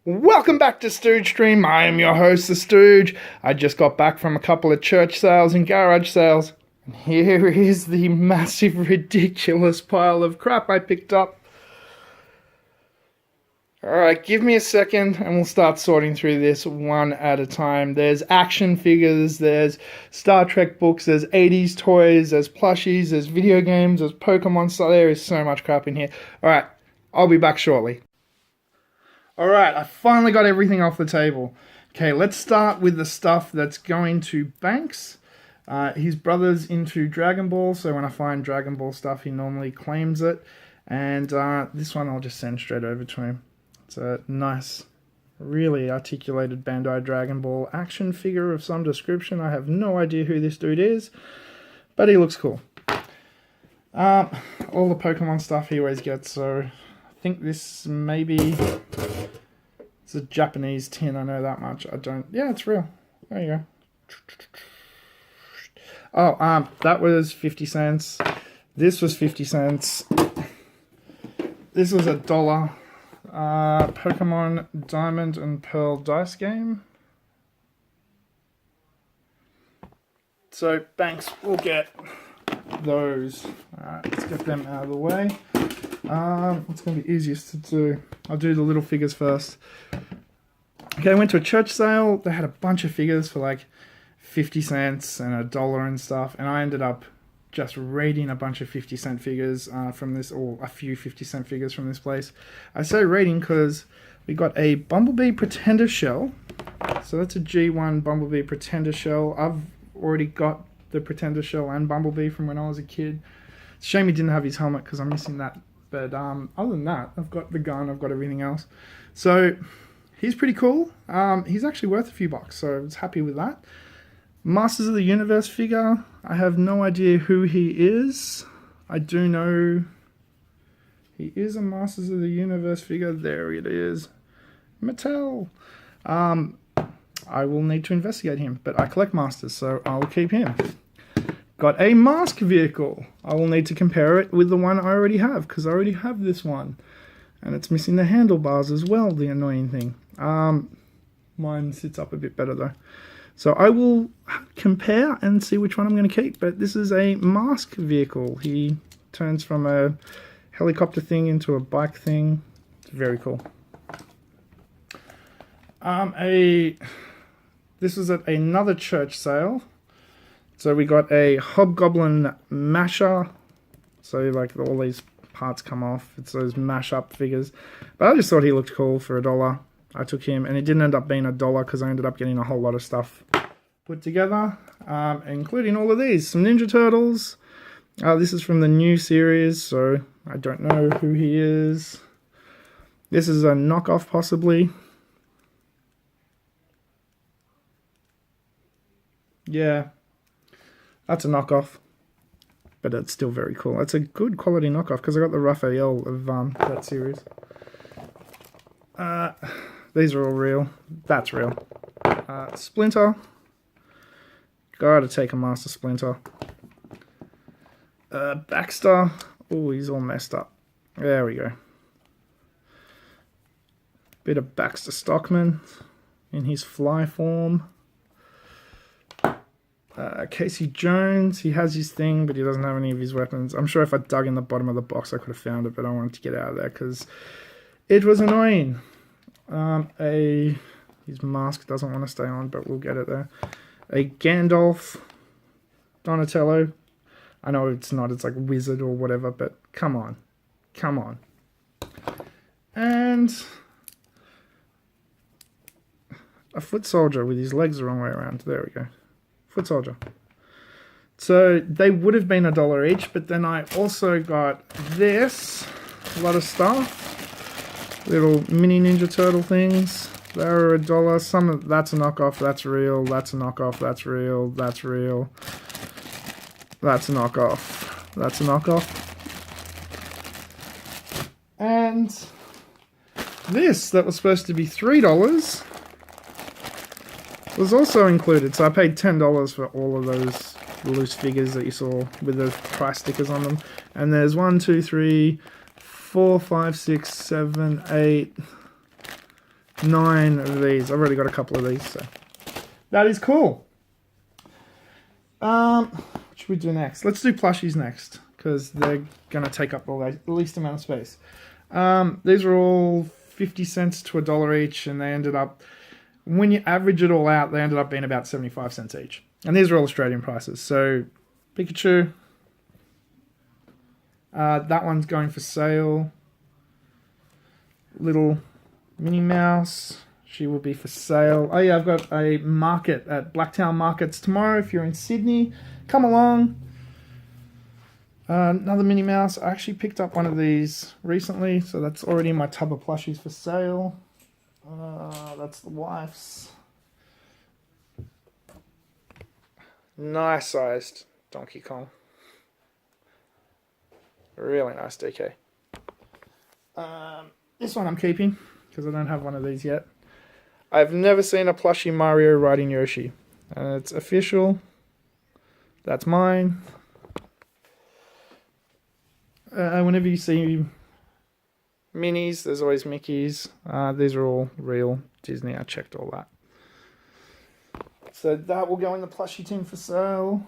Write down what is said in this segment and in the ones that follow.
Welcome back to Stooge Stream. I am your host, the Stooge. I just got back from a couple of church sales and garage sales. And here is the massive, ridiculous pile of crap I picked up. Alright, give me a second and we'll start sorting through this one at a time. There's action figures, there's Star Trek books, there's 80s toys, there's plushies, there's video games, there's Pokemon stuff. There is so much crap in here. Alright, I'll be back shortly. Alright, I finally got everything off the table. Okay, let's start with the stuff that's going to Banks. His brother's into Dragon Ball, so when I find Dragon Ball stuff, he normally claims it. And this one I'll just send straight over to him. It's a nice, really articulated Bandai Dragon Ball action figure of some description. I have no idea who this dude is, but he looks cool. All the Pokemon stuff he always gets, so I think this maybe... It's a Japanese tin, I know that much. I don't... Yeah, it's real. There you go. Oh, that was 50 cents. This was 50 cents. This was $1. Pokemon Diamond and Pearl dice game. So, Banks will get those. Alright, let's get them out of the way. What's going to be easiest to do? I'll do the little figures first. Okay, I went to a church sale. They had a bunch of figures for like 50 cents and $1 and stuff. And I ended up just raiding a bunch of 50-cent figures from this, or a few 50-cent figures from this place. I say raiding because we got a Bumblebee Pretender shell. So that's a G1 Bumblebee Pretender shell. I've already got the Pretender shell and Bumblebee from when I was a kid. It's a shame he didn't have his helmet because I'm missing that. But other than that, I've got the gun, I've got everything else. So he's pretty cool. He's actually worth a few bucks, so I was happy with that. Masters of the Universe figure. I have no idea who he is. I do know he is a Masters of the Universe figure. There it is. Mattel. I will need to investigate him, but I collect Masters, so I'll keep him. Got a mask vehicle. I will need to compare it with the one I already have, because I already have this one. And it's missing the handlebars as well, the annoying thing. Mine sits up a bit better though. So I will compare and see which one I'm going to keep. But this is a mask vehicle. He turns from a helicopter thing into a bike thing. It's very cool. This was at another church sale. So we got a Hobgoblin Masher. So like all these parts come off. It's those mash-up figures. But I just thought he looked cool for $1. I took him, and it didn't end up being $1 because I ended up getting a whole lot of stuff put together, including all of these. Some Ninja Turtles. This is from the new series, so I don't know who he is. This is a knockoff, possibly. Yeah, that's a knockoff, but it's still very cool. It's a good quality knockoff because I got the Raphael of that series. These are all real. That's real. Splinter. Gotta take a Master Splinter. Baxter. Oh, he's all messed up. There we go. Bit of Baxter Stockman in his fly form. Casey Jones. He has his thing, but he doesn't have any of his weapons. I'm sure if I dug in the bottom of the box, I could have found it, but I wanted to get out of there because it was annoying. His mask doesn't want to stay on, but we'll get it there. A Gandalf, Donatello. I know it's not, it's like wizard or whatever, but come on. Come on. And a foot soldier with his legs the wrong way around. There we go. Foot soldier. So they would have been $1 each, but then I also got this. A lot of stuff. Little mini Ninja Turtle things. They're $1. Some of that's a knockoff. That's real. That's a knockoff. That's real. That's real. That's a knockoff. That's a knockoff. And this that was supposed to be $3 was also included. So I paid $10 for all of those loose figures that you saw with the price stickers on them. And there's 1, 2, 3, 4, 5, 6, 7, 8, 9 of these. I've already got a couple of these, so that is cool. What should we do next? Let's do plushies next, because they're going to take up the least amount of space. These are all 50 cents to $1 each, and they ended up, when you average it all out, they ended up being about 75 cents each. And these are all Australian prices. So, Pikachu, that one's going for sale. Little Minnie Mouse, she will be for sale. Oh yeah, I've got a market at Blacktown Markets tomorrow. If you're in Sydney, come along. Another Minnie Mouse. I actually picked up one of these recently, so that's already in my tub of plushies for sale. That's the wife's. Nice sized Donkey Kong. Really nice DK. This one I'm keeping, because I don't have one of these yet. I've never seen a plushie Mario riding Yoshi. It's official. That's mine. Whenever you see minis, there's always Mickeys. These are all real Disney. I checked all that. So that will go in the plushie tin for sale.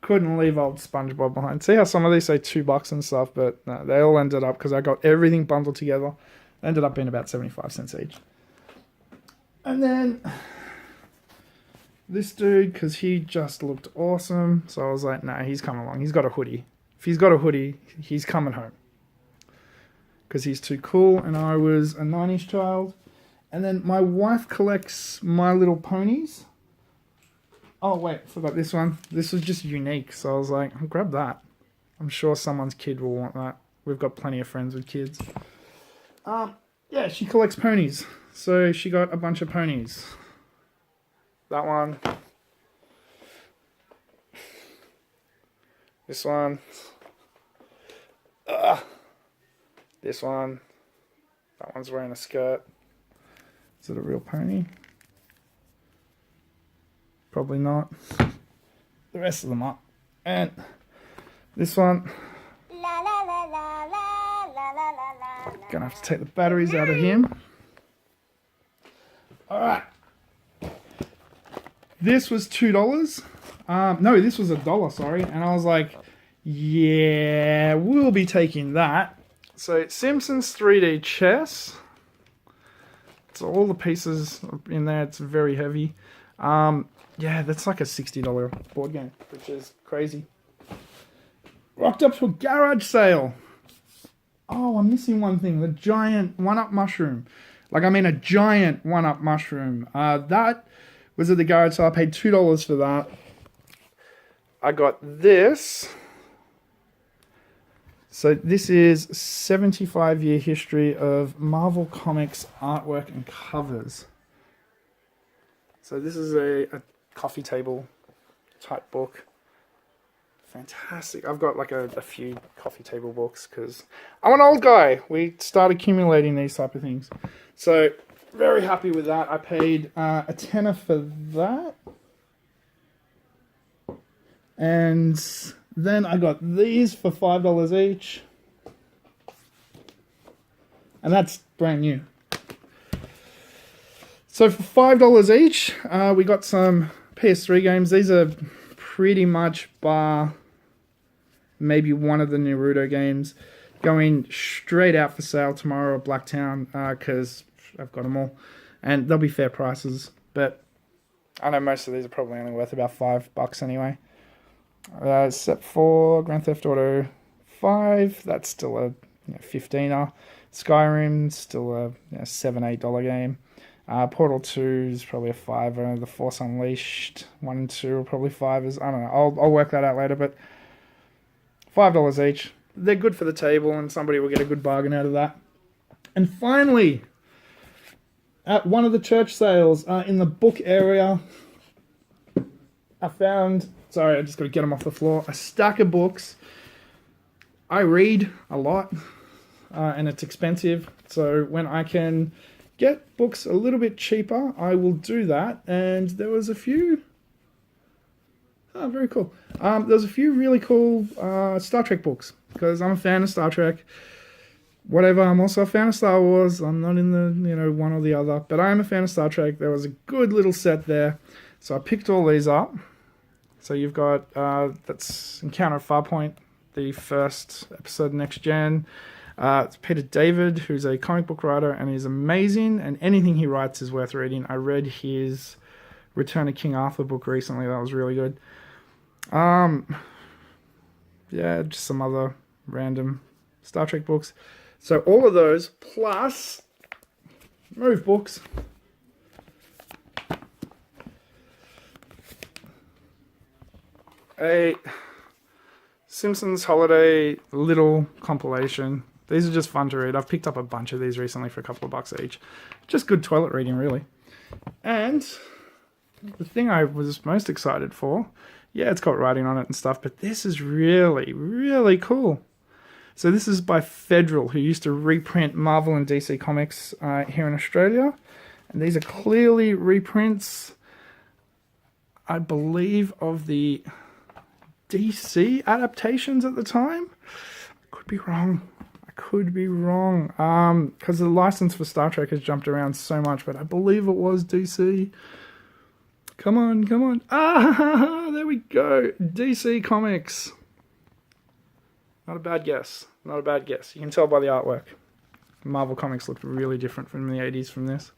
Couldn't leave old SpongeBob behind. See how some of these say $2 and stuff, but no, they all ended up, because I got everything bundled together, ended up being about 75 cents each. And then this dude, because he just looked awesome, so I was like, nah, he's coming along. He's got a hoodie. If he's got a hoodie, he's coming home, because he's too cool, and I was a 9-ish child. And then my wife collects My Little Ponies. Oh wait, forgot this one. This was just unique, so I was like, I'll grab that. I'm sure someone's kid will want that. We've got plenty of friends with kids. Yeah, she collects ponies. So she got a bunch of ponies. That one. This one. This one. That one's wearing a skirt. Is it a real pony? Probably not. The rest of them are. And this one. Gonna have to take the batteries out of him. Alright. This was $2. No, this was $1, sorry. And I was like, yeah, we'll be taking that. So, Simpsons 3D chess. So all the pieces in there, it's very heavy. Yeah, that's like a $60 board game, which is crazy. Rocked up to a garage sale. Oh, I'm missing one thing. The giant 1-up mushroom. Like, I mean a giant 1-up mushroom. That was at the garage sale. I paid $2 for that. I got this. So this is 75-year history of Marvel Comics artwork and covers. So this is a coffee table type book. Fantastic. I've got like a few coffee table books because I'm an old guy. We start accumulating these type of things. So very happy with that. I paid a tenner for that. And then I got these for $5 each. And that's brand new. So for $5 each, we got some Ps3 games. These are pretty much bar maybe one of the Naruto games going straight out for sale tomorrow at Blacktown because I've got them all. And they'll be fair prices. But I know most of these are probably only worth about $5 anyway. Except for Grand Theft Auto 5, that's still a 15er. Skyrim, still a $7, $8 game. Portal 2 is probably a $5. The Force Unleashed 1 and 2 are probably $5. I don't know. I'll work that out later, but $5 each. They're good for the table, and somebody will get a good bargain out of that. And finally, at one of the church sales in the book area, I found... Sorry, I just got to get them off the floor. A stack of books. I read a lot, and it's expensive. So when I can get books a little bit cheaper, I will do that. And there was a few... Oh, very cool. There was a few really cool Star Trek books, because I'm a fan of Star Trek. whatever. I'm also a fan of Star Wars. I'm not in the, one or the other, but I am a fan of Star Trek. There was a good little set there. So I picked all these up. So you've got, that's Encounter at Farpoint, the first episode Next Gen. It's Peter David, who's a comic book writer, and he's amazing, and anything he writes is worth reading. I read his Return of King Arthur book recently. That was really good. Yeah, just some other random Star Trek books. So all of those, plus move books. A Simpsons Holiday little compilation. These are just fun to read. I've picked up a bunch of these recently for a couple of bucks each. Just good toilet reading, really. And the thing I was most excited for, yeah, it's got writing on it and stuff, but this is really, really cool. So this is by Federal, who used to reprint Marvel and DC comics here in Australia. And these are clearly reprints, I believe, of the DC adaptations at the time. I could be wrong. Because the license for Star Trek has jumped around so much, but I believe it was DC. Come on. Ah, there we go. DC Comics. Not a bad guess. You can tell by the artwork. Marvel Comics looked really different from the 80s from this.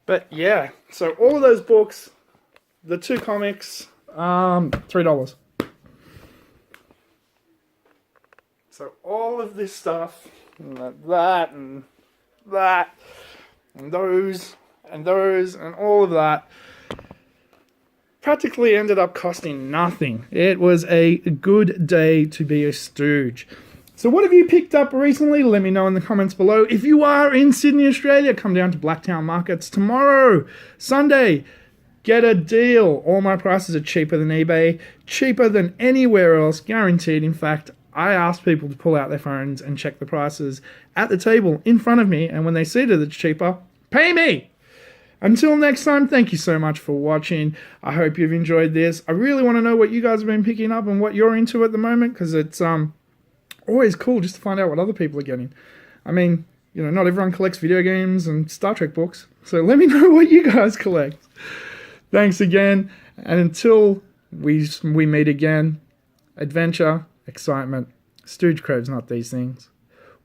But yeah, so all of those books, the 2 comics, $3. So all of this stuff, and that, and those, and all of that, practically ended up costing nothing. It was a good day to be a Stooge. So what have you picked up recently? Let me know in the comments below. If you are in Sydney, Australia, come down to Blacktown Markets tomorrow, Sunday. Get a deal. All my prices are cheaper than eBay, cheaper than anywhere else, guaranteed. In fact, I ask people to pull out their phones and check the prices at the table in front of me, and when they see that it's cheaper, pay me. Until next time, thank you so much for watching. I hope you've enjoyed this. I really want to know what you guys have been picking up and what you're into at the moment, because it's always cool just to find out what other people are getting. I mean, not everyone collects video games and Star Trek books, so let me know what you guys collect. Thanks again, and until we meet again, adventure, excitement, Stooge craves not these things.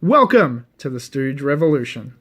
Welcome to the Stooge Revolution.